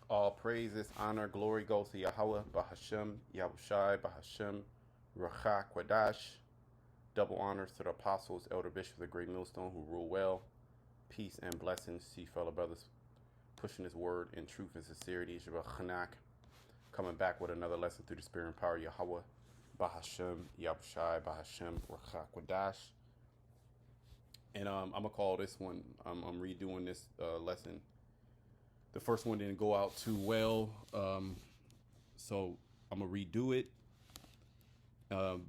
All praises, honor, glory goes to Yahweh, Bahashem, Yahushai, Bahashem, Rachak, Kwadash. Double honors to the apostles, elder bishops of the great millstone who rule well. Peace and blessings to you, fellow brothers, pushing his word in truth and sincerity. Shabbat Chanak, coming back with another lesson through the spirit and power of Yahweh, Bahashem, Yahushai, Bahashem, Rachak, Kwadash. And I'm going to call this one, I'm redoing this lesson. The first one didn't go out too well, so I'm gonna redo it.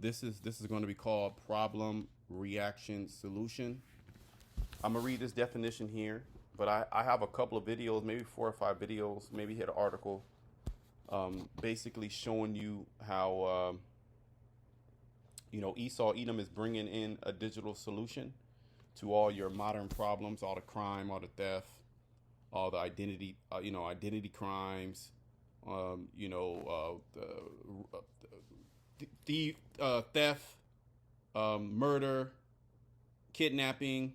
This is going to be called problem, reaction, solution. I'm gonna read this definition here, but I have a couple of videos, maybe 4 or 5 videos, maybe hit an article, basically showing you how Esau Edom is bringing in a digital solution to all your modern problems, all the crime, all the theft, all the identity crimes, theft, murder, kidnapping,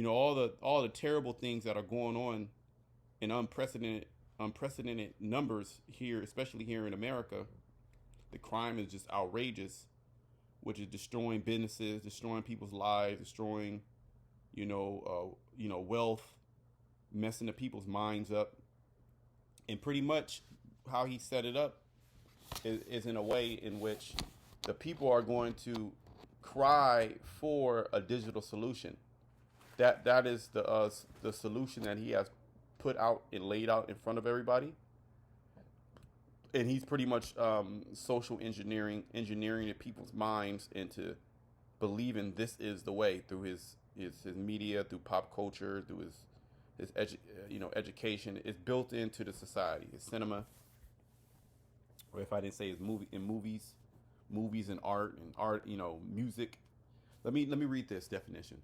all the terrible things that are going on in unprecedented numbers here, especially here in America. The crime is just outrageous, which is destroying businesses, destroying people's lives, destroying, wealth, messing the people's minds up. And pretty much how he set it up is in a way in which the people are going to cry for a digital solution. That is the solution that he has put out and laid out in front of everybody. And he's pretty much social engineering the people's minds into believing this is the way through his media, through pop culture, through his education. Is built into the society. His cinema, or if I didn't say his movies and art, music. Let me read this definition.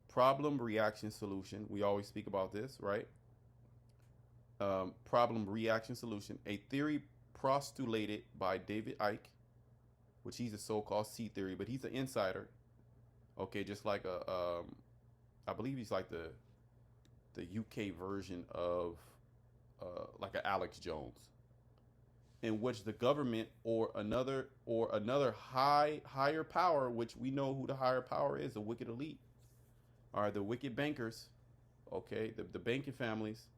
Problem, reaction, solution. We always speak about this, right? Problem, reaction, solution. A theory postulated by David Icke, which he's a so-called C theory, but he's an insider. Okay, just like I believe he's like the UK version of like a Alex Jones, in which the government or another higher power, which we know who the higher power is, the wicked elite, are the wicked bankers, okay, the banking families,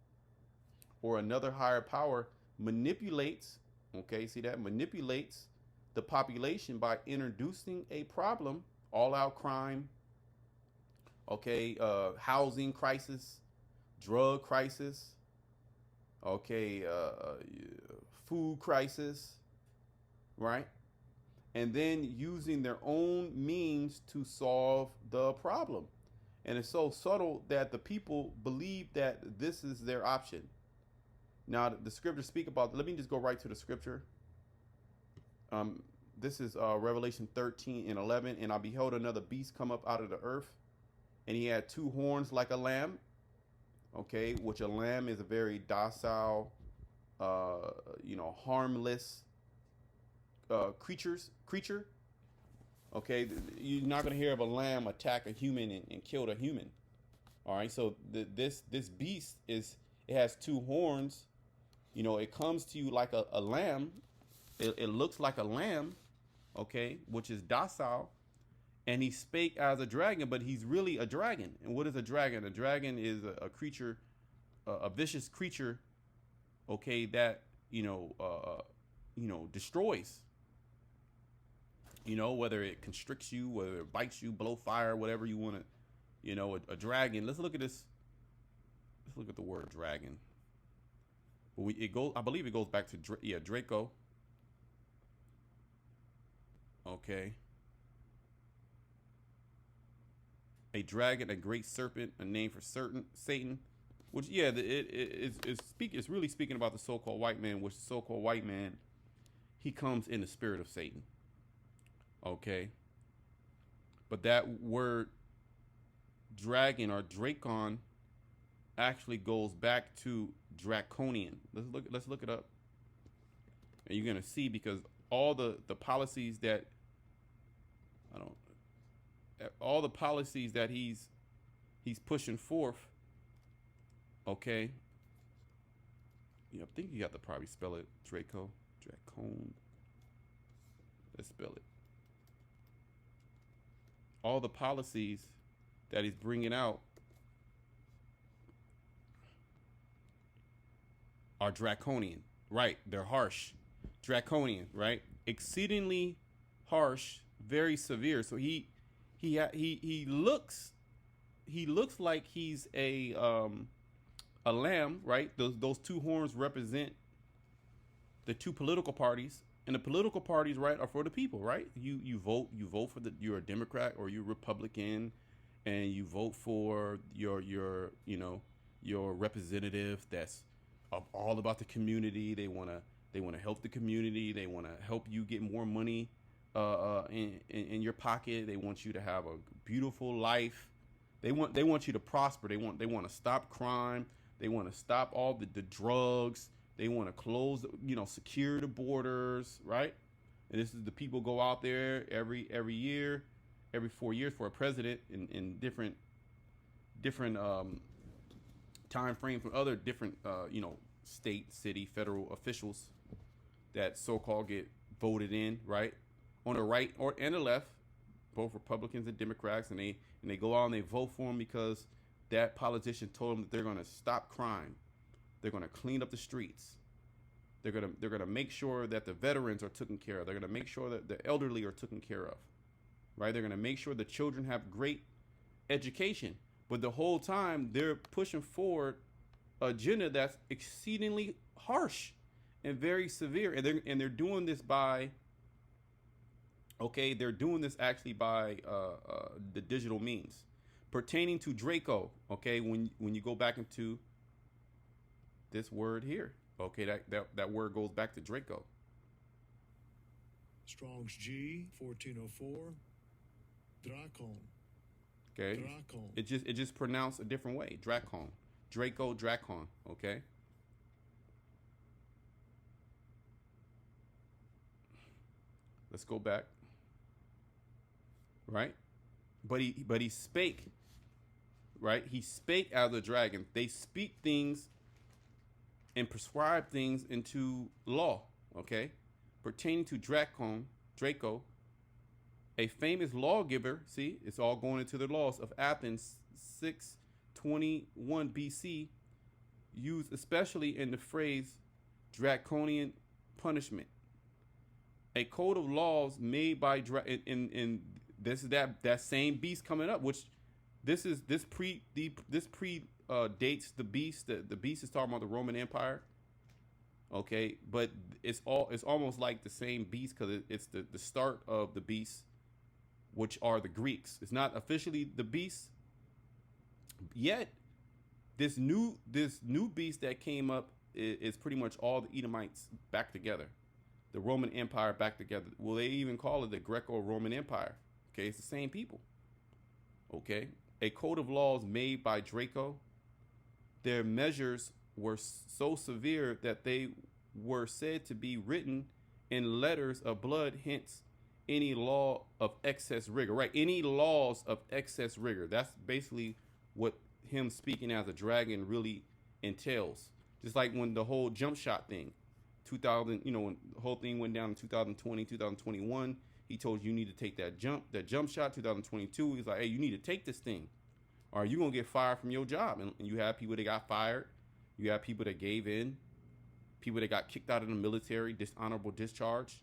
or another higher power manipulates, okay, see that, manipulates the population by introducing a problem, all out crime, okay, housing crisis, drug crisis, okay, food crisis, right? And then using their own means to solve the problem. And it's so subtle that the people believe that this is their option. Now, the scriptures speak about, let me just go right to the scripture. This is Revelation 13:11. And I beheld another beast come up out of the earth, and he had 2 horns like a lamb. Okay, which a lamb is a very docile, harmless creature. Okay, you're not going to hear of a lamb attack a human and kill a human. All right, so this beast it has 2 horns. It comes to you like a lamb. It looks like a lamb, okay, which is docile. And he spake as a dragon, but he's really a dragon. And what is a dragon? A dragon is a creature, a vicious creature, okay, that destroys. Whether it constricts you, whether it bites you, blow fire, whatever you want to. A dragon. Let's look at this. Let's look at the word dragon. I believe it goes back to Draco. Okay. A dragon, a great serpent, a name for Satan, which it's really speaking about the so-called white man, which the so-called white man, he comes in the spirit of Satan. Okay. But that word dragon or dracon actually goes back to draconian. Let's look it up. And you're gonna see, because all the policies that he's pushing forth, okay, I think you got to probably spell it Dracone. Let's spell it. All the policies that he's bringing out are draconian, right? They're harsh, draconian, right? Exceedingly harsh, very severe. So he looks like he's a lamb, right? Those two horns represent the two political parties, and the political parties, right, are for the people, right? You vote for you're a Democrat or you're Republican, and you vote for your representative that's all about the community. They want to help the community. They want to help you get more money in your pocket. They want you to have a beautiful life. They want you to prosper. They want to stop crime. They want to stop all the drugs. They want to close, secure the borders, right? And this is the people go out there every year, every 4 years for a president in different time frame from other different state, city, federal officials that so-called get voted in, right? On the right and the left, both Republicans and Democrats, and they go out and they vote for them because that politician told them that they're going to stop crime. They're going to clean up the streets. They're going to make sure that the veterans are taken care of. They're going to make sure that the elderly are taken care of, right? They're going to make sure the children have great education. But the whole time they're pushing forward an agenda that's exceedingly harsh and very severe, and they're doing this by. Okay, they're doing this actually by the digital means pertaining to Draco. Okay, when you go back into this word here, okay, that word goes back to Draco. Strong's G 1404. Dracon. Okay, Dracon. It just pronounced a different way. Dracon, Draco, Dracon. Okay. Let's go back. Right, but he spake. Right, he spake as a dragon. They speak things and prescribe things into law. Okay, pertaining to Draco, a famous lawgiver. See, it's all going into the laws of Athens, 621 BC, used especially in the phrase draconian punishment. A code of laws made by in this is that same beast coming up, which this dates the beast. The beast is talking about the Roman Empire. Okay, but it's almost like the same beast because it's the start of the beast, which are the Greeks. It's not officially the beast yet. This new beast that came up is pretty much all the Edomites back together, the Roman Empire back together. Well, they even call it the Greco-Roman Empire. Okay, it's the same people. Okay, a code of laws made by Draco. Their measures were so severe that they were said to be written in letters of blood, hence any law of excess rigor, right? Any laws of excess rigor. That's basically what him speaking as a dragon really entails. Just like when the whole jump shot thing, 2000, when the whole thing went down in 2020, 2021, he told you need to take that jump shot. 2022, he's like, hey, you need to take this thing, or you're going to get fired from your job. And you have people that got fired. You have people that gave in, people that got kicked out of the military, dishonorable discharge.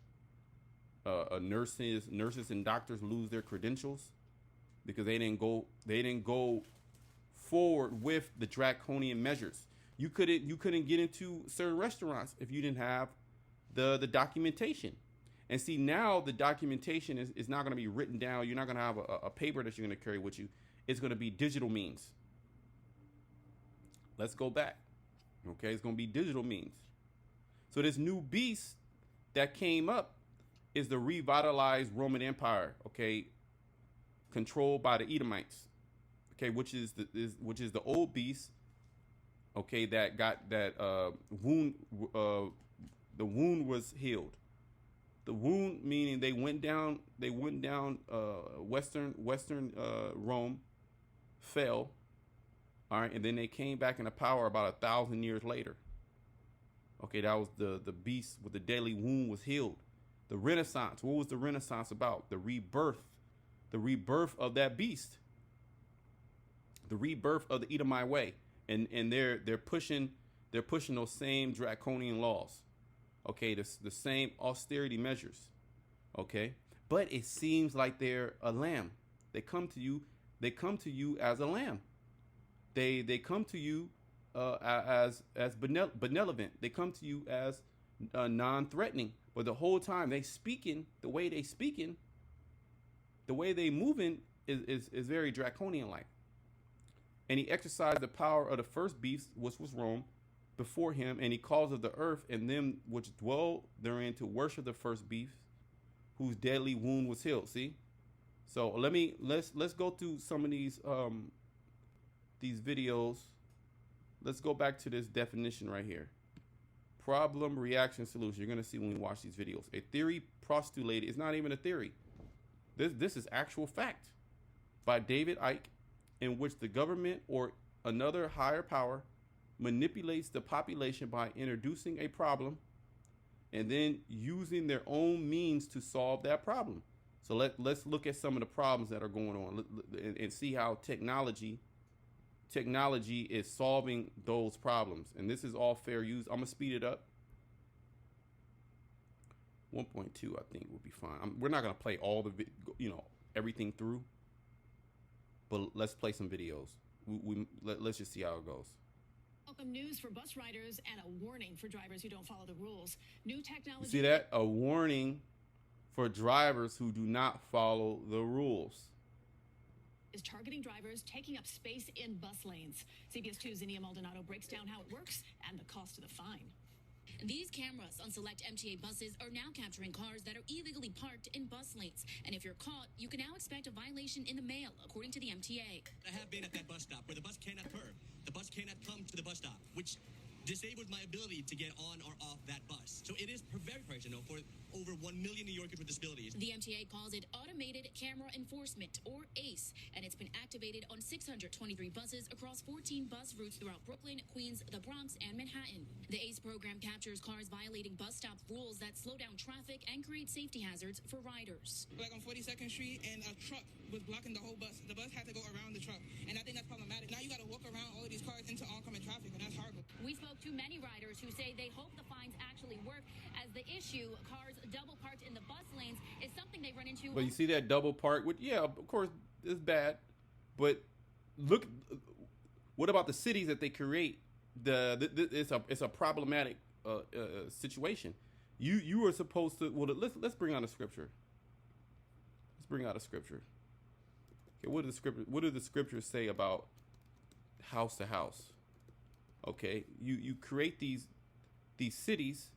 Nurses and doctors lose their credentials because they didn't go forward with the draconian measures. You couldn't get into certain restaurants if you didn't have the documentation. And see, now the documentation is not going to be written down. You're not going to have a paper that you're going to carry with you. It's going to be digital means. Let's go back. Okay, it's going to be digital means. So this new beast that came up is the revitalized Roman Empire, okay, controlled by the Edomites, okay, which is the old beast, okay, that got that wound. The wound was healed. The wound meaning they went down. Western Rome fell. All right, and then they came back into power about 1,000 years later. Okay, that was the beast with the deadly wound was healed. The Renaissance. What was the Renaissance about? The rebirth of that beast. The rebirth of the Edomite way. And they're pushing those same draconian laws. Okay, the same austerity measures. Okay, but it seems like they're a lamb. They come to you as a lamb. They come to you as benevolent. They come to you as non-threatening. But the whole time they speaking, the way they moving is very draconian like. And he exercised the power of the first beast, which was Rome, before him, and he caused of the earth and them which dwell therein to worship the first beast, whose deadly wound was healed. See? So let's go through some of these videos. Let's go back to this definition right here. Problem, reaction, solution. You're gonna see when we watch these videos. A theory postulated is not even a theory. This is actual fact by David Icke, in which the government or another higher power manipulates the population by introducing a problem and then using their own means to solve that problem. So let's look at some of the problems that are going on and see how technology is solving those problems. And this is all fair use. I'm gonna speed it up. 1.2 I think will be fine. We're not gonna play all the everything through, but let's play some videos. Let's just see how it goes. Welcome news for bus riders and a warning for drivers who don't follow the rules. New technology. You see that? A warning for drivers who do not follow the rules. Is targeting drivers taking up space in bus lanes. CBS 2's Nia Maldonado breaks down how it works and the cost of the fine. These cameras on select MTA buses are now capturing cars that are illegally parked in bus lanes. And if you're caught, you can now expect a violation in the mail, according to the MTA. I have been at that bus stop where the bus cannot curve. The bus cannot come to the bus stop, which disables my ability to get on or off that bus. So it is very personal for over 1 million New Yorkers with disabilities. The MTA calls it Automated Camera Enforcement, or ACE, and it's been activated on 623 buses across 14 bus routes throughout Brooklyn, Queens, the Bronx, and Manhattan. The ACE program captures cars violating bus stop rules that slow down traffic and create safety hazards for riders. Like on 42nd Street, and a truck was blocking the whole bus. The bus had to go around the truck, and I think that's problematic. Now you got to walk around all of these cars into oncoming traffic, and that's horrible. We spoke to many riders who say they hope the fines actually work, as the issue, cars double parked in the bus lanes, is something they run into. But you see that double park, which, yeah, of course, it's bad. But look, what about the cities that they create? It's a problematic situation. You were supposed to. Well, let's bring out a scripture. Let's bring out a scripture. Okay, what do the scriptures say about house to house? Okay, you create these cities.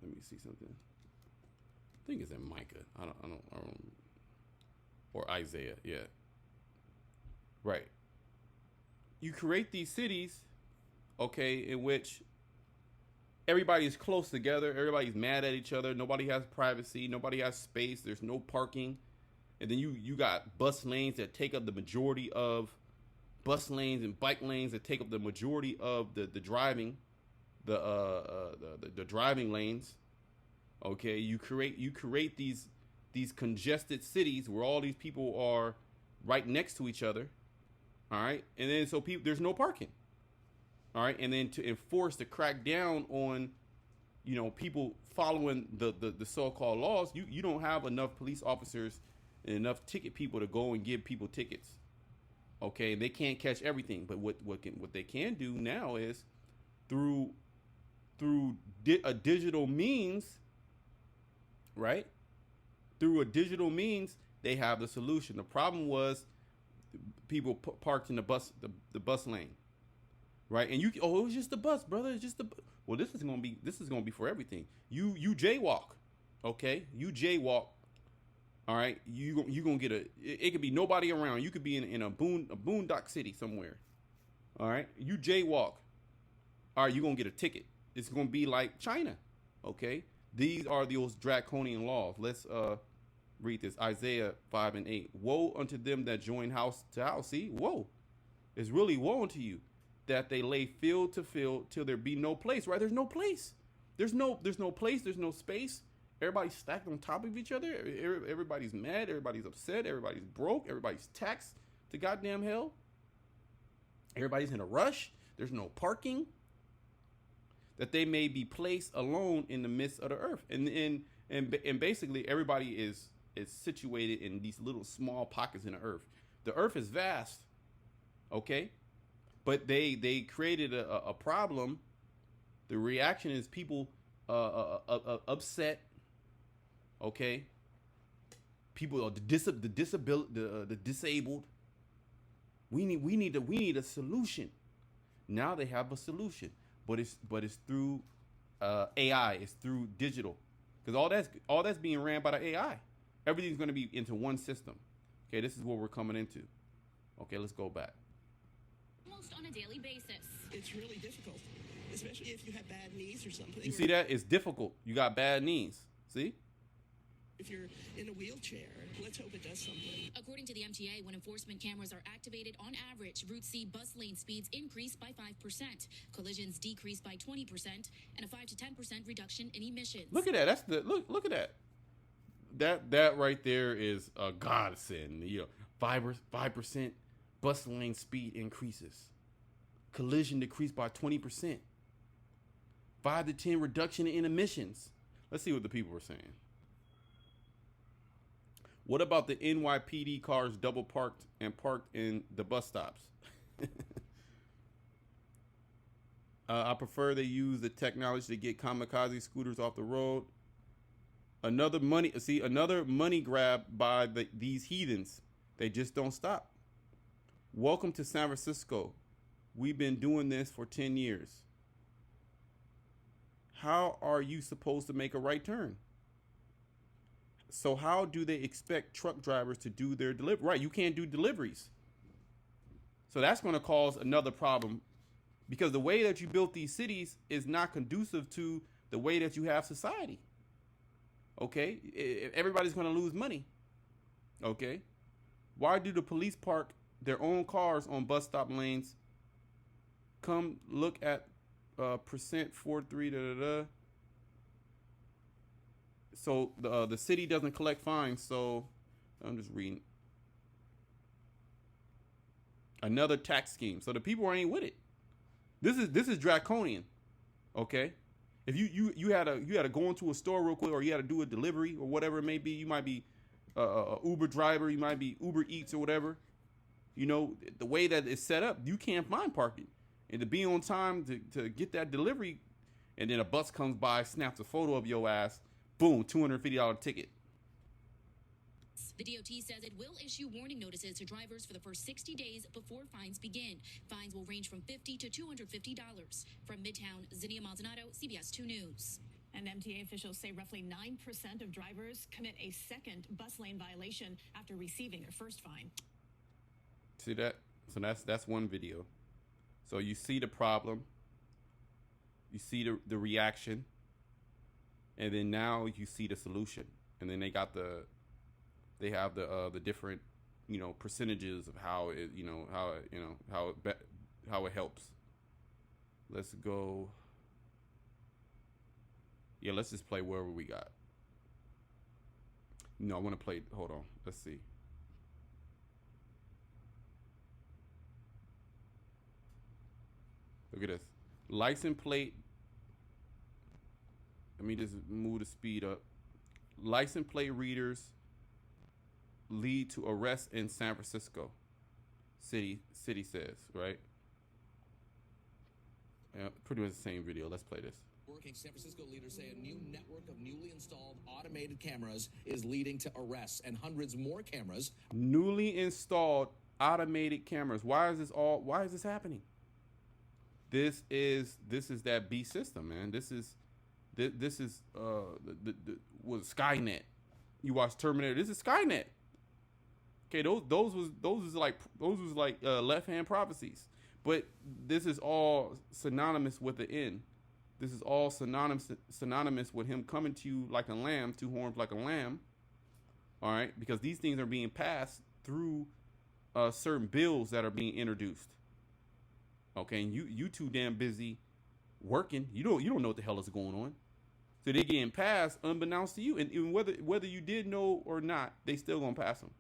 Let me see something. I think it's in Micah. I don't. Or Isaiah. Yeah. Right. You create these cities, okay, in which everybody is close together. Everybody's mad at each other. Nobody has privacy. Nobody has space. There's no parking. And then you got bus lanes that take up the majority of bus lanes and bike lanes that take up the majority of the driving, the driving lanes. Okay, you create these congested cities where all these people are right next to each other. All right, and then so there's no parking. All right, and then to enforce to crack down on, people following the so-called laws, you don't have enough police officers and enough ticket people to go and give people tickets. Okay, they can't catch everything, but what they can do now is through a digital means, right? Through a digital means, they have the solution. The problem was people parked in the bus lane, right? And it was just the bus, brother. It's just well, this is gonna be for everything. You jaywalk, okay? You jaywalk. All right, you gonna get it could be nobody around. You could be in a boondock city somewhere. All right, you jaywalk. All right, you gonna get a ticket. It's gonna be like China. Okay, these are those draconian laws. Let's read this. Isaiah 5:8. Woe unto them that join house to house. See, woe. It's really woe unto you. that they lay field to field till there be no place, right? There's no place. There's no place. There's no space. Everybody's stacked on top of each other. Everybody's mad. Everybody's upset. Everybody's broke. Everybody's taxed to goddamn hell. Everybody's in a rush. There's no parking. That they may be placed alone in the midst of the earth. And basically everybody is situated in these little small pockets in the earth. The earth is vast. Okay? But they created a problem. The reaction is people upset. Okay? People are the disabled. We need a solution. Now they have a solution, but it's through AI. It's through digital, because all that's being ran by the AI. Everything's going to be into one system. Okay, this is what we're coming into. Okay, let's go back. Almost on a daily basis. It's really difficult, especially if you have bad knees or something. You see that? It's difficult. You got bad knees. See? If you're in a wheelchair, let's hope it does something. According to the MTA, when enforcement cameras are activated, on average, Route C bus lane speeds increase by 5%, collisions decrease by 20%, and a 5 to 10% reduction in emissions. Look at that. That's the look at that. That right there is a godsend. 5% bus lane speed increases. Collision decreased by 20%. 5 to 10 reduction in emissions. Let's see what the people are saying. What about the NYPD cars double parked and parked in the bus stops? I prefer they use the technology to get kamikaze scooters off the road. Another money grab by these heathens. They just don't stop. Welcome to San Francisco. We've been doing this for 10 years. How are you supposed to make a right turn? So how do they expect truck drivers to do their delivery? Right, you can't do deliveries. So that's going to cause another problem, because the way that you built these cities is not conducive to the way that you have society. Okay, everybody's going to lose money. Okay, why do the police park their own cars on bus stop lanes? Come look at percent 43 . So the city doesn't collect fines. So I'm just reading. Another tax scheme. So the people ain't with it. This is draconian. Okay, if you had to go into a store real quick, or you had to do a delivery or whatever it may be. You might be a Uber driver. You might be Uber Eats or whatever. The way that it's set up, you can't find parking, and to be on time to get that delivery, and then a bus comes by, snaps a photo of your ass. Boom, $250 ticket. The DOT says it will issue warning notices to drivers for the first 60 days before fines begin. Fines will range from $50 to $250. From Midtown, Zinnia Maldonado, CBS 2 News. And MTA officials say roughly 9% of drivers commit a second bus lane violation after receiving their first fine. See that? So that's one video. So you see the problem. You see the reaction. And then now you see the solution, and then they have the different percentages of how it helps. Let's go. Yeah, let's just play wherever we got. No, I want to play. Hold on. Let's see. Look at this. License plate. Let me just move the speed up. License plate readers lead to arrest in San Francisco. City says, right? Yeah, pretty much the same video. Let's play this. Working San Francisco leaders say a new network of newly installed automated cameras is leading to arrests, and hundreds more cameras. Newly installed automated cameras. Why is this happening? This is that B system, man. This is Skynet. You watch Terminator. This is Skynet. Okay, those was like left-hand prophecies. But this is all synonymous with the end. This is all synonymous with him coming to you like a lamb, two horns like a lamb. All right, because these things are being passed through certain bills that are being introduced. Okay, and you too damn busy working. You don't know what the hell is going on. So they getting passed unbeknownst to you, and whether you did know or not, they still gonna pass them.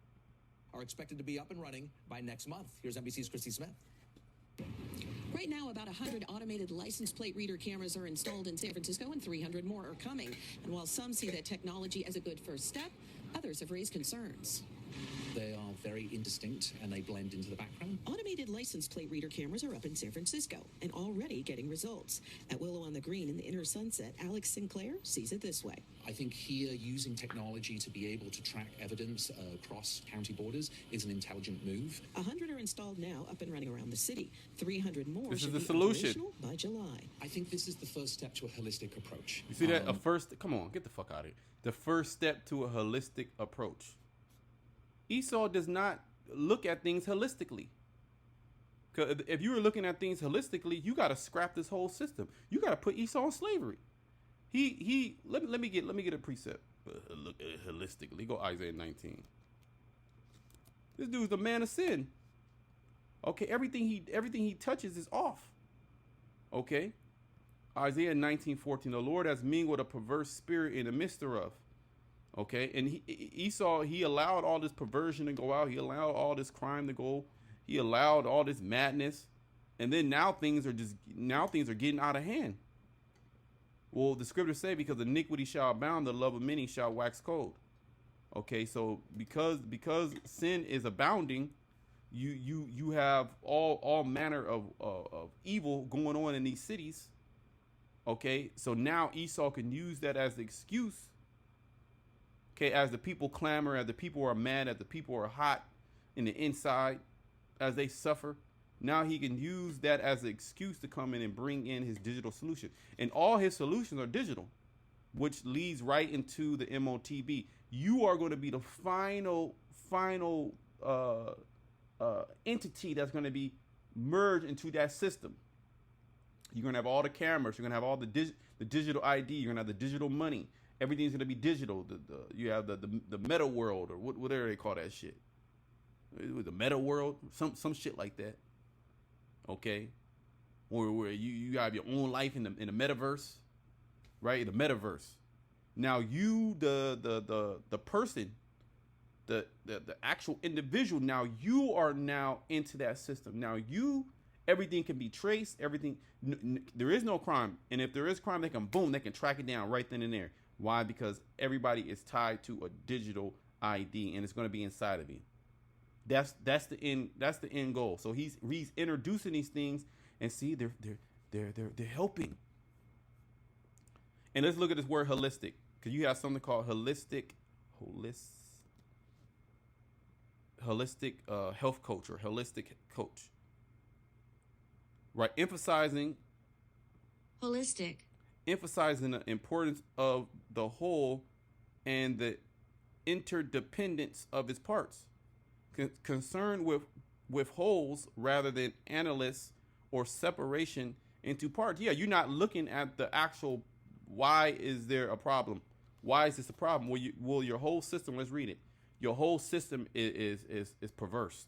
Are expected to be up and running by next month. Here's NBC's Christy Smith. Right now, about 100 automated license plate reader cameras are installed in San Francisco, and 300 more are coming. And while some see that technology as a good first step, others have raised concerns. They are very indistinct and they blend into the background. Automated license plate reader cameras are up in San Francisco and already getting results. At Willow on the Green in the Inner Sunset, Alex Sinclair sees it this way. I think here using technology to be able to track evidence across county borders is an intelligent move. 100 are installed now, up and running around the city. 300 more This is should the be solution operational by July. I think this is the first step to a holistic approach. You see that? Come on, get the fuck out of here. The first step to a holistic approach. Esau does not look at things holistically. Because if you were looking at things holistically, you got to scrap this whole system. You got to put Esau in slavery. Let me get a precept. Look holistically. Go Isaiah 19. This dude's the man of sin. Okay, everything he touches is off. Okay, Isaiah 19:14. The Lord has mingled a perverse spirit in the midst thereof. Okay, and Esau, he allowed all this perversion to go out. He allowed all this crime to go. He allowed all this madness, and then now things are getting out of hand. Well, the scriptures say, because iniquity shall abound, the love of many shall wax cold. Okay, so because sin is abounding, you have all manner of evil going on in these cities. Okay, so now Esau can use that as the excuse. Okay, as the people clamor, as the people are mad, as the people are hot in the inside, as they suffer, now he can use that as an excuse to come in and bring in his digital solution. And all his solutions are digital, which leads right into the MOTB. You are going to be the final entity that's going to be merged into that system. You're going to have all the cameras. You're going to have all the digital ID. You're going to have the digital money. Everything's going to be digital. You have the meta world, or whatever they call that shit. The meta world, some shit like that. Okay, or where you have your own life in the metaverse, right? The metaverse. Now you, the person, the actual individual. Now you are now into that system. Now everything can be traced. Everything. There is no crime, and if there is crime, they can track it down right then and there. Why? Because everybody is tied to a digital ID, and it's going to be inside of you. That's the end goal. So he's introducing these things, and see, they're helping. And let's look at this word holistic, because you have something called holistic health coach or holistic coach, right? Emphasizing the importance of the whole and the interdependence of its parts. Concerned with wholes rather than analysis or separation into parts. Yeah, you're not looking at the actual, why is there a problem? Why is this a problem? Well, your whole system, let's read it. Your whole system is perverse.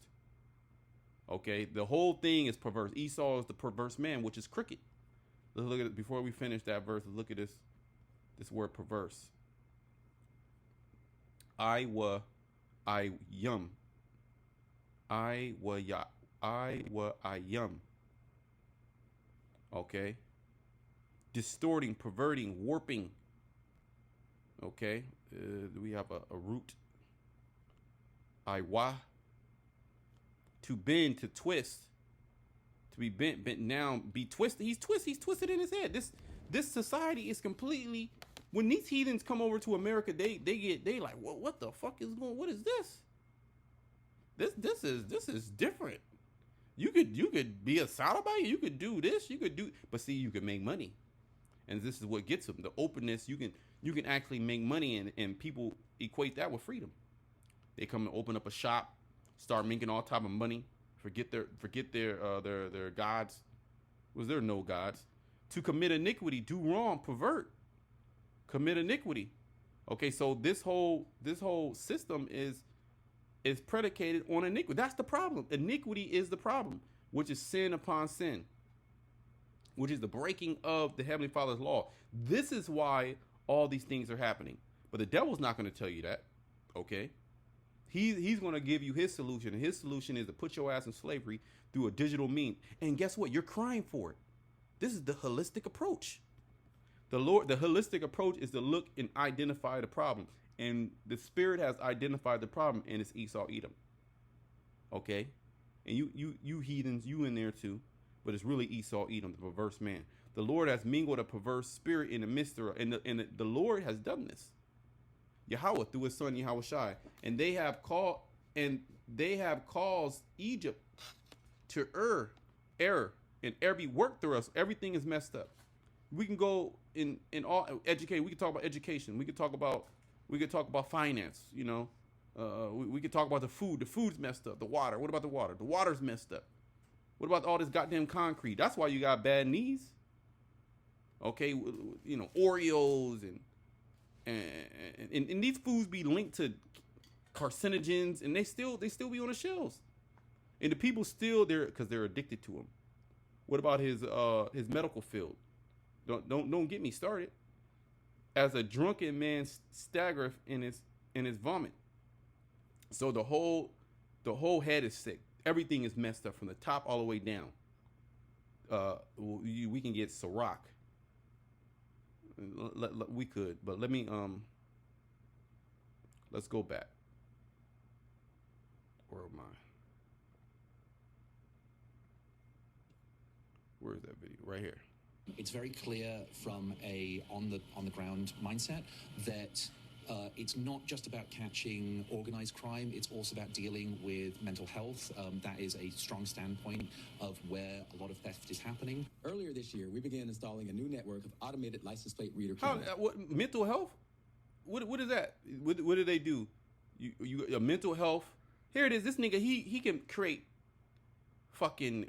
Okay, the whole thing is perverse. Esau is the perverse man, which is crooked. Let's look at it before we finish that verse. Let's look at this word perverse. I yum. Okay. Distorting, perverting, warping. Okay. Do we have a root? Iwa. To bend, to twist. To be bent down, be twisted. He's twisted in his head. This society is completely. When these heathens come over to America, they like, what the fuck is going? What is this? This is different. You could be a sodomite. You could do this. But see, you can make money, and this is what gets them the openness. You can actually make money, and people equate that with freedom. They come and open up a shop, start making all type of money. Forget their gods. Was there no gods? To commit iniquity, do wrong, pervert, commit iniquity. Okay, so this whole system is predicated on iniquity. That's the problem. Iniquity is the problem, which is sin upon sin. which is the breaking of the Heavenly Father's law. This is why all these things are happening. But the devil's not going to tell you that, okay? He's going to give you his solution, and his solution is to put your ass in slavery through a digital meme. And guess what? You're crying for it. This is the holistic approach. The holistic approach is to look and identify the problem. And the Spirit has identified the problem, and it's Esau Edom. Okay? And you heathens, you in there too. But it's really Esau Edom, the perverse man. The Lord has mingled a perverse spirit in the midst of, and the Lord has done this. Yahweh through his son Yahweh Shai. And they have caused Egypt to err in every work through us. Everything is messed up. We can go in all educate. We can talk about education. We can talk about finance. You know, we can talk about the food. The food's messed up. The water. What about the water? The water's messed up. What about all this goddamn concrete? That's why you got bad knees. Okay, you know, Oreos and these foods be linked to carcinogens, and they still be on the shelves, and the people still there because they're addicted to them. What about his medical field? Don't get me started. As a drunken man staggereth in his vomit. So the whole head is sick. Everything is messed up from the top all the way down. We can get Ciroc. We could, but let me let's go back. Where am I? Where is that video? Right here. It's very clear from a on the ground mindset that it's not just about catching organized crime, it's also about dealing with mental health. That is a strong standpoint of where a lot of theft is happening. Earlier this year, we began installing a new network of automated license plate reader cameras. What mental health? What is that? What do they do? You mental health? Here it is. This nigga, he can create fucking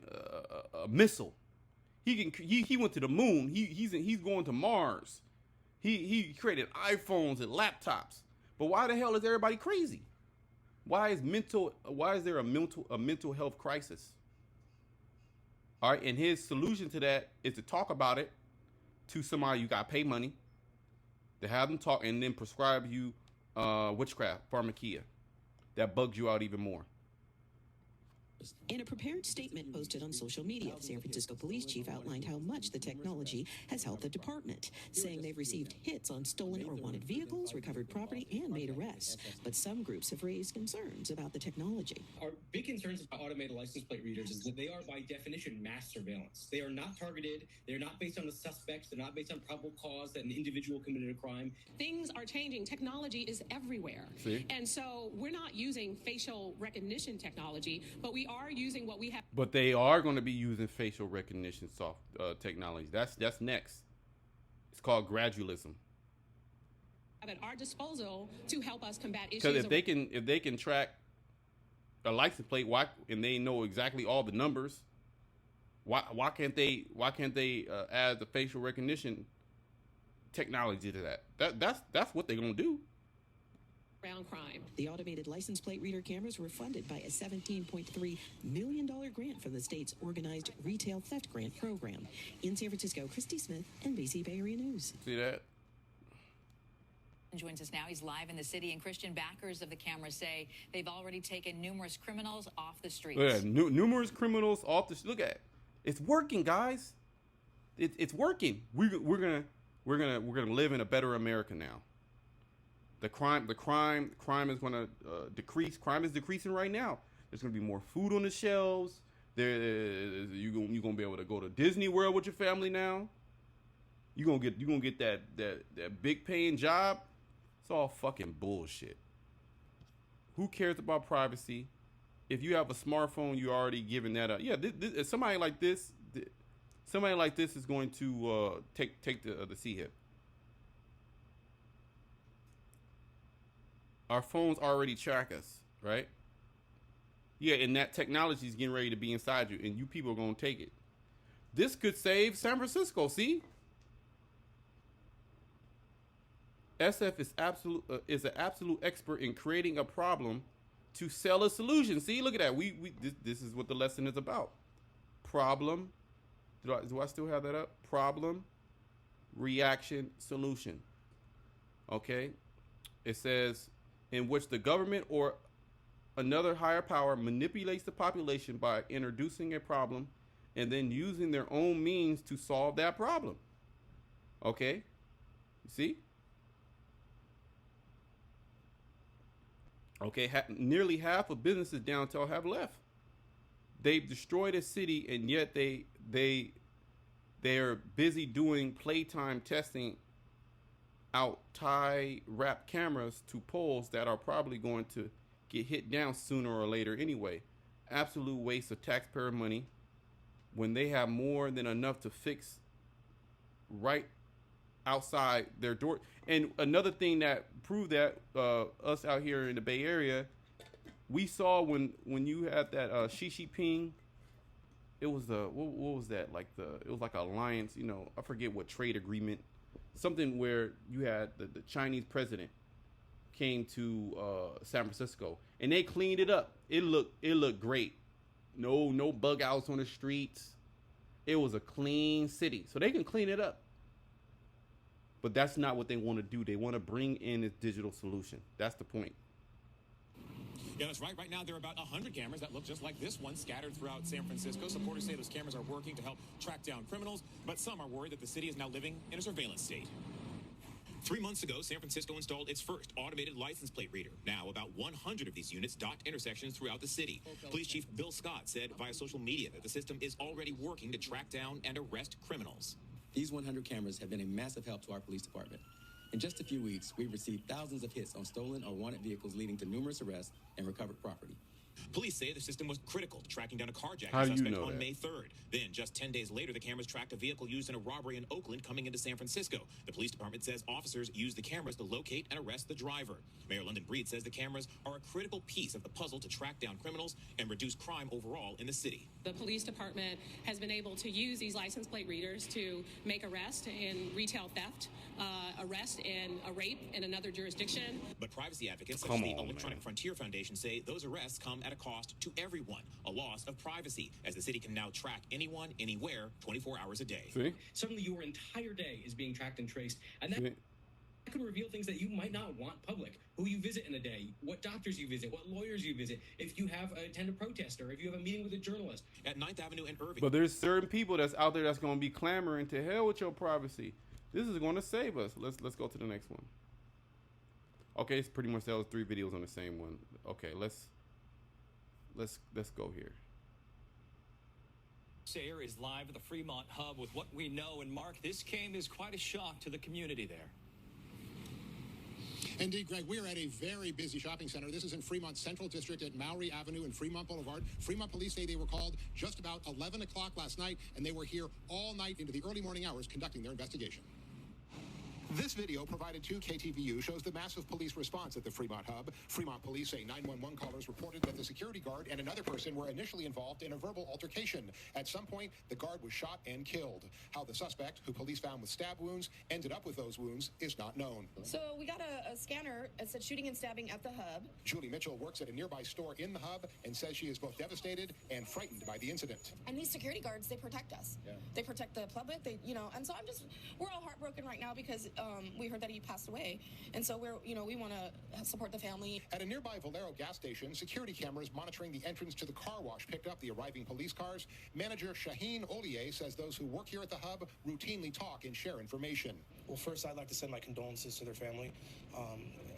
a missile. He went to the moon. He's going to Mars. He created iPhones and laptops. But why the hell is everybody crazy? Why is there a mental health crisis? All right, and his solution to that is to talk about it to somebody you got to pay money to have them talk, and then prescribe you witchcraft, pharmakia, that bugs you out even more. In a prepared statement posted on social media, the San Francisco police chief outlined how much the technology has helped the department, saying they've received hits on stolen or wanted vehicles, recovered property, and made arrests. But some groups have raised concerns about the technology. Our big concerns about automated license plate readers is that they are, by definition, mass surveillance. They are not targeted. They're not based on the suspects. They're not based on probable cause that an individual committed a crime. Things are changing. Technology is everywhere. See? And so we're not using facial recognition technology, but we are using what we have. But they are going to be using facial recognition technology. That's next. It's called gradualism. At our disposal to help us combat issues. Because if they can track a license plate, and they know exactly all the numbers, why can't they add the facial recognition technology to that? That's what they're gonna do. Around crime. The automated license plate reader cameras were funded by a $17.3 million grant from the state's organized retail theft grant program. In San Francisco, Christy Smith, NBC Bay Area News. See that? Joins us now. He's live in the city, and Christian backers of the camera say they've already taken numerous criminals off the streets. Yeah, numerous criminals off the streets. Look at it. It's working, guys. It's working. We're gonna live in a better America now. The crime is going to decrease. Crime is decreasing right now. There's going to be more food on the shelves. You're going to be able to go to Disney World with your family now. You're going to get that big paying job. It's all fucking bullshit. Who cares about privacy? If you have a smartphone, you're already giving that up. Yeah, somebody like this is going to take the C hip. Our phones already track us, right? Yeah, and that technology is getting ready to be inside you, and you people are going to take it. This could save San Francisco, see? SF is an absolute expert in creating a problem to sell a solution. See, look at that. This is what the lesson is about. Problem Do I still have that up? Problem, reaction, solution. Okay. It says, in which the government or another higher power manipulates the population by introducing a problem and then using their own means to solve that problem. Okay? You see? Okay, nearly half of businesses downtown have left. They've destroyed a city, and yet they're busy doing playtime testing out tie wrap cameras to poles that are probably going to get hit down sooner or later anyway. Absolute waste of taxpayer money when they have more than enough to fix right outside their door. And another thing that proved that, us out here in the Bay Area, we saw when you had that Xi Jinping, it was what was that, like it was like an alliance, you know, I forget what trade agreement, something where you had the Chinese president came to San Francisco and they cleaned it up. It looked great. No bug outs on the streets. It was a clean city, so they can clean it up. But that's not what they want to do. They want to bring in a digital solution. That's the point. Yeah, that's right. Right now, there are about 100 cameras that look just like this one scattered throughout San Francisco. Supporters say those cameras are working to help track down criminals, but some are worried that the city is now living in a surveillance state. 3 months ago, San Francisco installed its first automated license plate reader. Now, about 100 of these units dot intersections throughout the city. Police Chief Bill Scott said via social media that the system is already working to track down and arrest criminals. These 100 cameras have been a massive help to our police department. In just a few weeks, we've received thousands of hits on stolen or wanted vehicles, leading to numerous arrests and recovered property. Police say the system was critical to tracking down a carjacking How do you suspect know on that? May 3rd. Then, just 10 days later, the cameras tracked a vehicle used in a robbery in Oakland coming into San Francisco. The police department says officers used the cameras to locate and arrest the driver. Mayor London Breed says the cameras are a critical piece of the puzzle to track down criminals and reduce crime overall in the city. The police department has been able to use these license plate readers to make arrest in retail theft, arrest in a rape in another jurisdiction. But privacy advocates such as the Electronic Frontier Foundation say those arrests come at a cost to everyone, a loss of privacy, as the city can now track anyone, anywhere, 24 hours a day. See? Suddenly your entire day is being tracked and traced, and that could reveal things that you might not want public. Who you visit in a day, what doctors you visit, what lawyers you visit, if you have attend a protest, or if you have a meeting with a journalist. At 9th Avenue and Irving. But there's certain people that's out there that's going to be clamoring to hell with your privacy. This is going to save us. Let's go to the next one. Okay, it's pretty much that was 3 videos on the same one. Okay, let's go here. Sayer is live at the Fremont Hub with what we know. And Mark, this came as quite a shock to the community there. Indeed, Greg, we are at a very busy shopping center. This is in Fremont's Central District at Maury Avenue and Fremont Boulevard. Fremont police say they were called just about 11 o'clock last night, and they were here all night into the early morning hours conducting their investigation. This video provided to KTVU shows the massive police response at the Fremont Hub. Fremont police say 911 callers reported that the security guard and another person were initially involved in a verbal altercation. At some point, the guard was shot and killed. How the suspect, who police found with stab wounds, ended up with those wounds is not known. So we got a scanner that said shooting and stabbing at the Hub. Julie Mitchell works at a nearby store in the Hub and says she is both devastated and frightened by the incident. And these security guards, they protect us. Yeah. They protect the public. And so we're all heartbroken right now because we heard that he passed away, and so we want to support the family. At a nearby Valero gas station, security cameras monitoring the entrance to the car wash picked up the arriving police cars. Manager Shaheen Ollier says those who work here at the Hub routinely talk and share information. Well, first, I'd like to send my condolences to their family.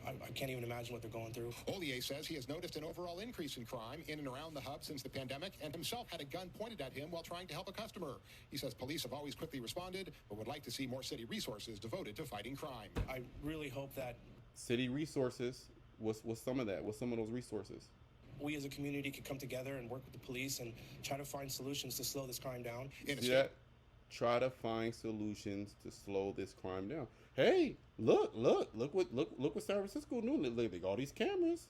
I can't even imagine what they're going through. Ollier says he has noticed an overall increase in crime in and around the Hub since the pandemic, and himself had a gun pointed at him while trying to help a customer. He says police have always quickly responded, but would like to see more city resources devoted to fighting crime. I really hope that city resources was some of that. Was some of those resources? We as a community could come together and work with the police and try to find solutions to slow this crime down. See that? Try to find solutions to slow this crime down. Hey, look what San Francisco doing. They got all these cameras.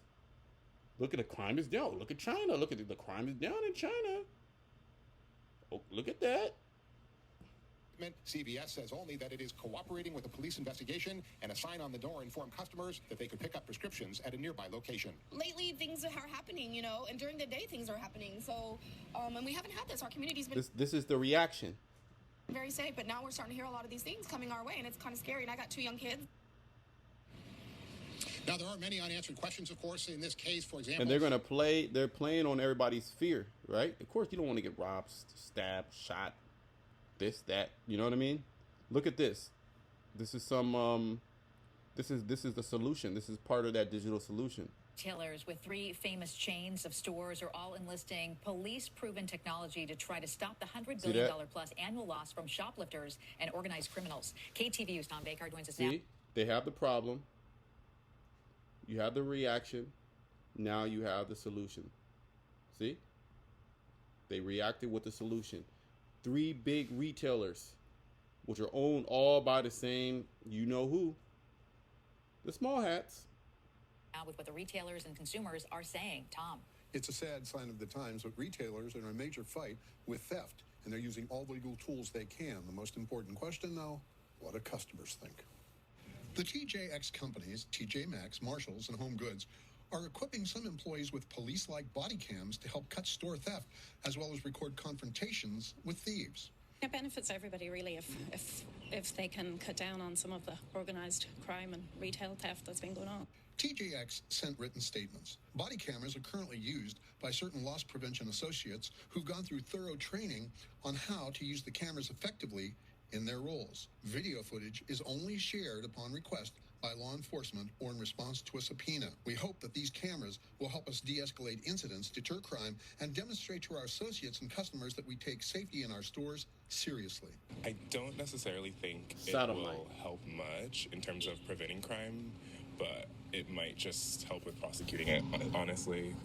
Look at the crime is down. Look at China. Look at the crime is down in China. Oh, look at that. CVS says only that it is cooperating with the police investigation, and a sign on the door informed customers that they could pick up prescriptions at a nearby location. Lately, things are happening, and during the day, things are happening. So, and we haven't had this. Our community's been... This is the reaction. very safe. But now we're starting to hear a lot of these things coming our way, and it's kind of scary. And I got 2 young kids. Now, there are many unanswered questions, of course, in this case, for example. And they're playing on everybody's fear, right? Of course, you don't want to get robbed, stabbed, shot, this, that. You know what I mean? Look at this. This is this is the solution. This is part of that digital solution. Retailers with 3 famous chains of stores are all enlisting police-proven technology to try to stop the $100 billion plus annual loss from shoplifters and organized criminals. KTVU's Tom Baker joins us now. See, they have the problem. You have the reaction. Now you have the solution. See? They reacted with the solution. 3 big retailers, which are owned all by the same you-know-who. The small hats. Now with what the retailers and consumers are saying. Tom. It's a sad sign of the times, but retailers are in a major fight with theft, and they're using all the legal tools they can. The most important question, though, what do customers think? The TJX companies, TJ Maxx, Marshalls, and Home Goods, are equipping some employees with police-like body cams to help cut store theft, as well as record confrontations with thieves. It benefits everybody, really, if they can cut down on some of the organized crime and retail theft that's been going on. TJX sent written statements. Body cameras are currently used by certain loss prevention associates who've gone through thorough training on how to use the cameras effectively in their roles. Video footage is only shared upon request by law enforcement or in response to a subpoena. We hope that these cameras will help us de-escalate incidents, deter crime, and demonstrate to our associates and customers that we take safety in our stores seriously. I don't necessarily think it will help much in terms of preventing crime, but it might just help with prosecuting it, honestly.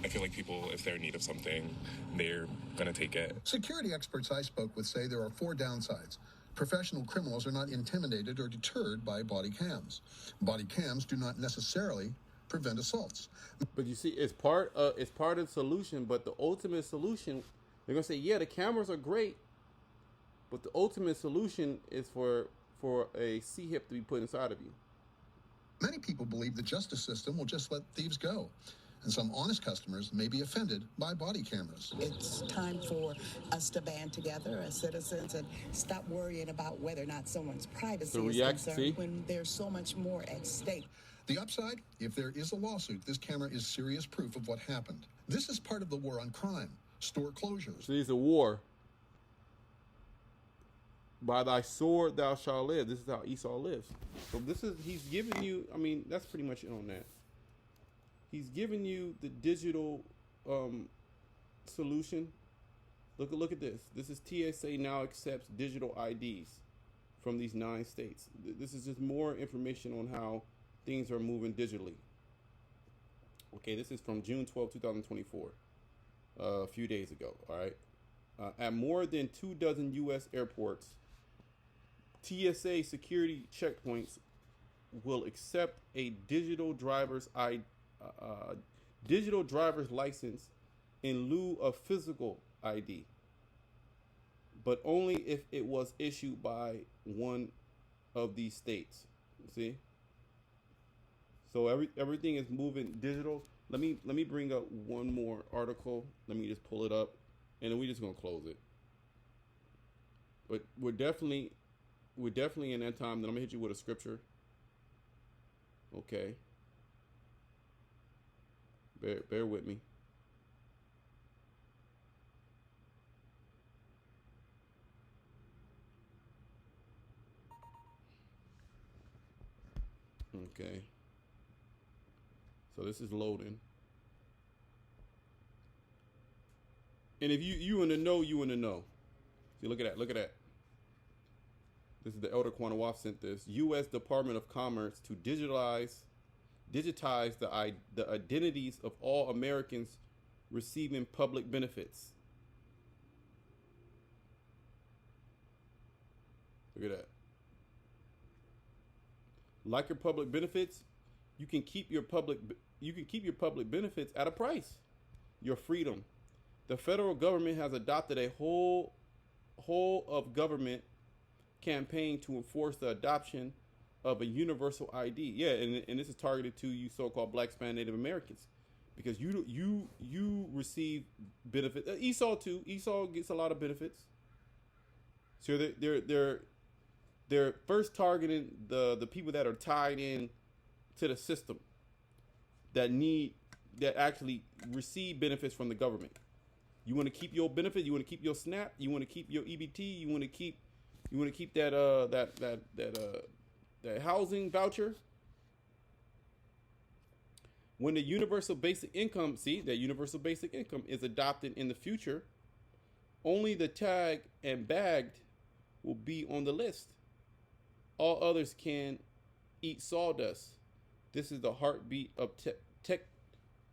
I feel like people, if they're in need of something, they're going to take it. Security experts I spoke with say there are 4 downsides. Professional criminals are not intimidated or deterred by body cams. Body cams do not necessarily prevent assaults. But you see, it's part of the solution, but the ultimate solution, they're going to say, yeah, the cameras are great, but the ultimate solution is for a C-hip to be put inside of you. Many people believe the justice system will just let thieves go, and some honest customers may be offended by body cameras. It's time for us to band together as citizens and stop worrying about whether or not someone's privacy is concerned when there's so much more at stake. The upside, if there is a lawsuit, this camera is serious proof of what happened. This is part of the war on crime, store closures. So it's a war. By thy sword thou shalt live. This is how Esau lives. So he's giving you, I mean, that's pretty much it on that. He's giving you the digital solution. Look at this. This is TSA now accepts digital IDs from these 9 states. This is just more information on how things are moving digitally. Okay, this is from June 12, 2024, a few days ago, all right? At more than 24 U.S. airports, TSA security checkpoints will accept a digital driver's license in lieu of physical ID, but only if it was issued by one of these states. See? So everything is moving digital. Let me bring up one more article. Let me just pull it up, and then we're just gonna close it. But we're definitely in that time. Then I'm gonna hit you with a scripture. Okay. Bear with me. Okay. So this is loading. And if you in the know, you in the know. See, look at that. This is the Elder Quanawaf sent this. U.S. Department of Commerce to digitize the identities of all Americans receiving public benefits. Look at that. Like your public benefits, you can keep your public benefits at a price. Your freedom. The federal government has adopted a whole of government campaign to enforce the adoption of a universal ID. Yeah, and this is targeted to you so-called Black, Hispanic, Native Americans, because you receive benefits. Esau too. Esau gets a lot of benefits. So they're first targeting the people that are tied in to the system that actually receive benefits from the government. You want to keep your benefit, you want to keep your SNAP, you want to keep your EBT, you want to keep that housing voucher. When the universal basic income, is adopted in the future, only the tagged and bagged will be on the list. All others can eat sawdust. This is the heartbeat of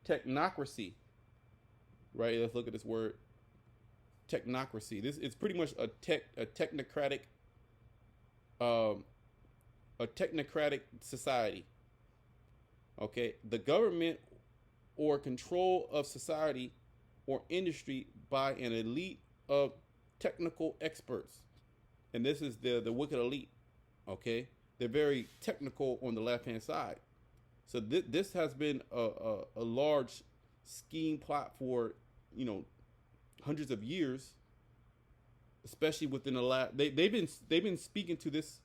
technocracy. Right? Let's look at this word. Technocracy. This is pretty much a technocratic society. Okay, the government or control of society or industry by an elite of technical experts. And this is the wicked elite. Okay, they're very technical on the left-hand side. So this has been a large scheme plot for, hundreds of years, especially within the last. They've been speaking to this.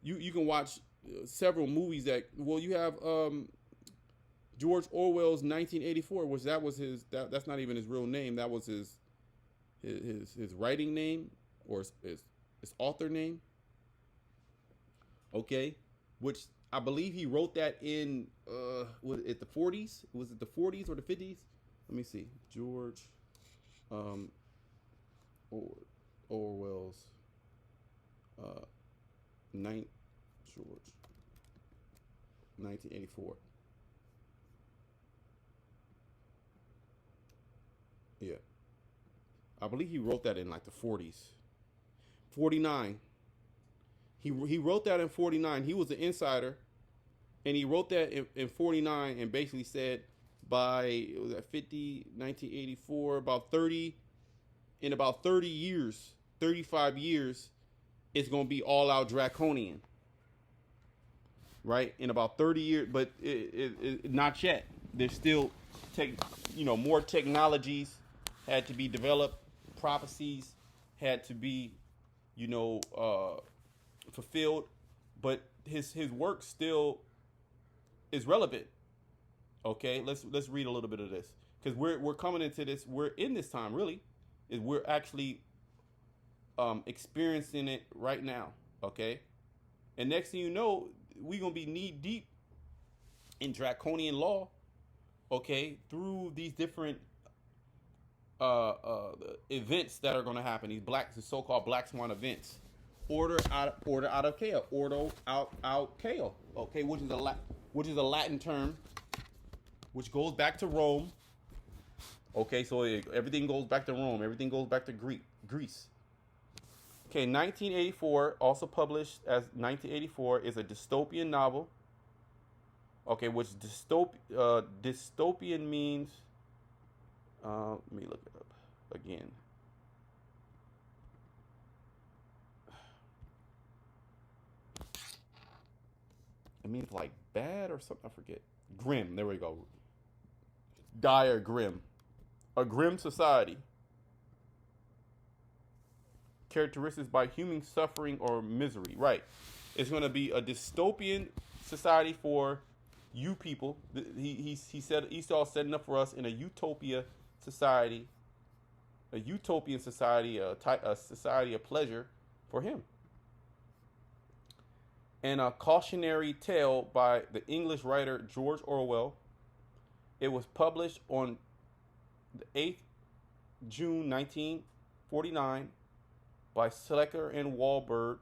You can watch several movies that. Well, you have George Orwell's 1984, which that's not even his real name. That was his writing name or his author name. Okay, which I believe he wrote that in was it the 40s? Was it the 40s or the 50s? Let me see. George Orwell's George 1984. Yeah. I believe he wrote that in like the 40s. 49. He wrote that in 49. He was an insider, and he wrote that in 49 and basically said by 1984, about 30 years, 35 years, it's going to be all out draconian. Right? In about 30 years, but it not yet. There's still more technologies had to be developed, prophecies had to be, fulfilled, but his work still is relevant. Okay, let's read a little bit of this, because we're coming into this. We're in this time really, is we're actually experiencing it right now. Okay, and next thing you know, we're gonna be knee deep in draconian law. Okay, through these different events that are gonna happen. These so-called black swan events. Order out of chaos. Ordo out chaos. Okay, which is a Latin term, which goes back to Rome. Okay, so everything goes back to Rome. Everything goes back to Greece. Okay, 1984, also published as 1984, is a dystopian novel. Okay, which dystopian means. Let me look it up again. It means like bad or something. I forget. Grim. There we go. Dire, grim. A grim society. Characteristics by human suffering or misery. Right. It's going to be a dystopian society for you people. He said Esau setting up for us in a utopia society. A utopian society, a society of pleasure for him. And a cautionary tale by the English writer George Orwell. It was published on the 8th June 1949 by Slecker and Wahlberg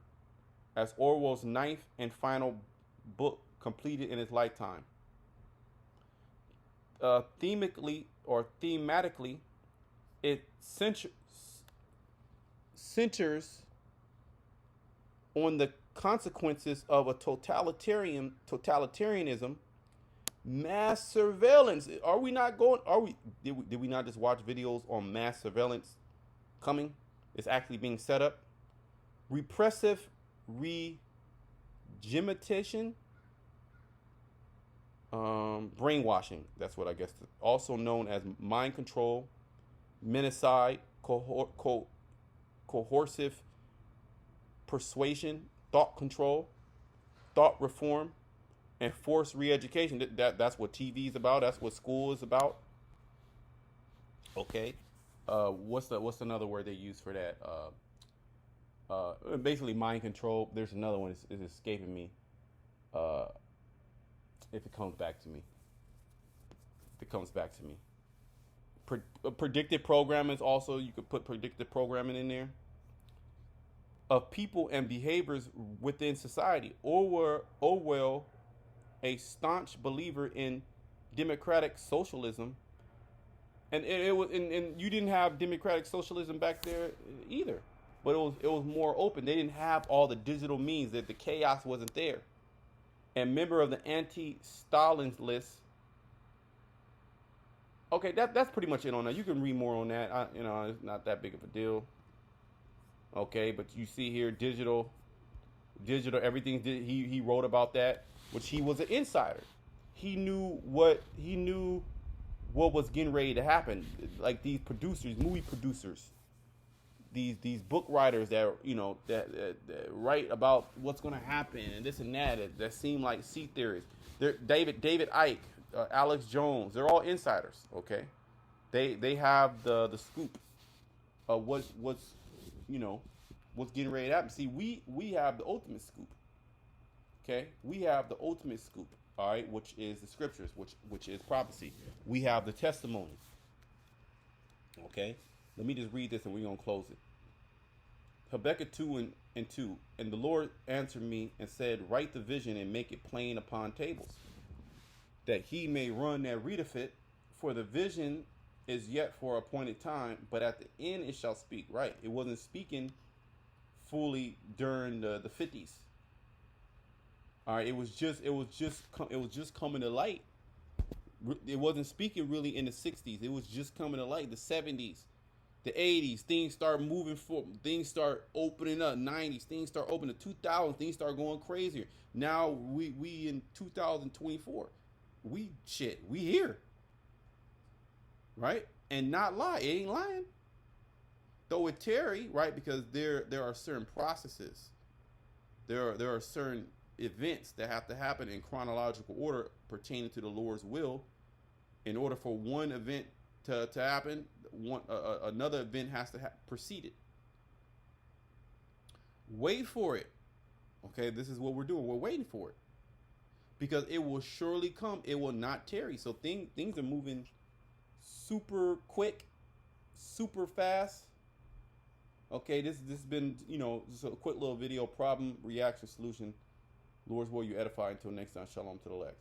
as Orwell's ninth and final book completed in his lifetime. Thematically, it centers on the consequences of a totalitarianism, mass surveillance. Did we not just watch videos on mass surveillance coming? It's actually being set up. Repressive regimentation, brainwashing. That's what I guess. Also known as mind control, menticide, coercive persuasion, thought control, thought reform, and forced re-education. That's what TV is about. That's what school is about. Okay. What's another word they use for that? Basically mind control. There's another one. It's escaping me. If it comes back to me. Predictive programming is also, you could put predictive programming in there. Of people and behaviors within society. Orwell, a staunch believer in democratic socialism, and it was, and you didn't have democratic socialism back there either, but it was more open. They didn't have all the digital means, that the chaos wasn't there. And member of the anti-Stalin's list. Okay, that's pretty much it on that. You can read more on that. It's not that big of a deal. Okay, but you see here, digital, everything. He wrote about that, which he was an insider. He knew what was getting ready to happen. Like these producers, movie producers, these book writers that that write about what's going to happen and this and that seem like sea theories. David Icke, Alex Jones, they're all insiders. Okay, they have the scoop of what's getting ready to happen. See, we have the ultimate scoop. Okay, we have the ultimate scoop. All right, which is the scriptures, which is prophecy. We have the testimony. Okay, let me just read this and we're gonna close it. Habakkuk 2:2. And the Lord answered me and said, write the vision and make it plain upon tables, that he may run that readeth it. For the vision is yet for appointed time, but at the end it shall speak. Right, it wasn't speaking fully during the 50s. All right, it was just coming to light. It wasn't speaking really in the 60s. It was just coming to light. The 70s, the 80s, things start moving forward. Things start opening up. 90s, things start opening. 2000s, things start going crazier. Now we in 2024. We here. Right? And not lie. It ain't lying. Though it tarry, right? Because there are certain processes. There are certain events that have to happen in chronological order pertaining to the Lord's will. In order for one event to happen, another event has to precede it. Wait for it. Okay, this is what we're doing. We're waiting for it. Because it will surely come. It will not tarry. So things are moving super quick, super fast. Okay, this has been, just a quick little video, problem, reaction, solution. Lord's will, you edify. Until next time, shalom to the legs.